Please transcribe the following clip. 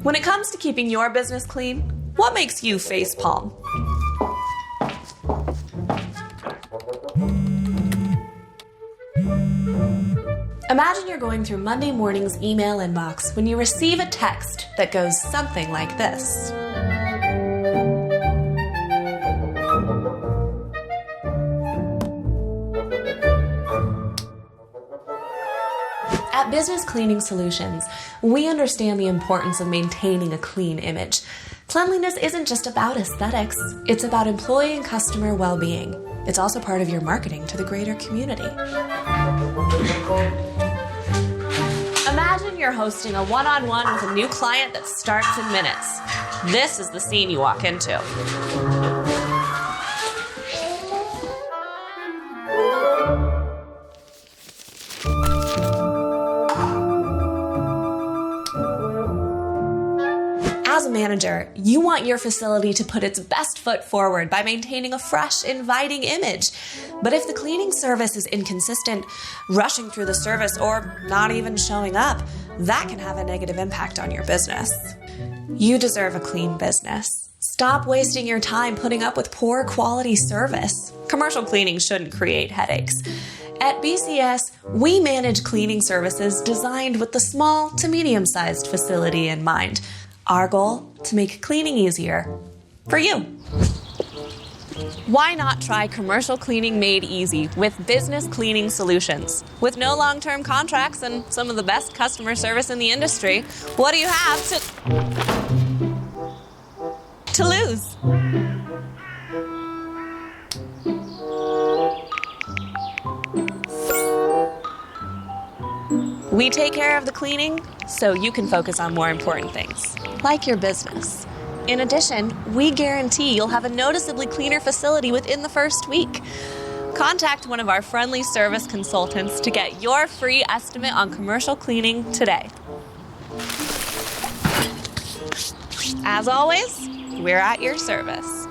When it comes to keeping your business clean, what makes you facepalm? Imagine you're going through Monday morning's email inbox when you receive a text that goes something like this. At Business Cleaning Solutions, we understand the importance of maintaining a clean image. Cleanliness isn't just about aesthetics, it's about employee and customer well-being. It's also part of your marketing to the greater community. Imagine you're hosting a one-on-one with a new client that starts in minutes. This is the scene you walk into. As a manager, you want your facility to put its best foot forward by maintaining a fresh, inviting image. But if the cleaning service is inconsistent, rushing through the service, or not even showing up, that can have a negative impact on your business. You deserve a clean business. Stop wasting your time putting up with poor quality service. Commercial cleaning shouldn't create headaches. At BCS, we manage cleaning services designed with the small to medium-sized facility in mind. Our goal, to make cleaning easier for you. Why not try commercial cleaning made easy with Business Cleaning Solutions? With no long-term contracts and some of the best customer service in the industry, what do you have to lose? We take care of the cleaning so you can focus on more important things, like your business. In addition, we guarantee you'll have a noticeably cleaner facility within the first week. Contact one of our friendly service consultants to get your free estimate on commercial cleaning today. As always, we're at your service.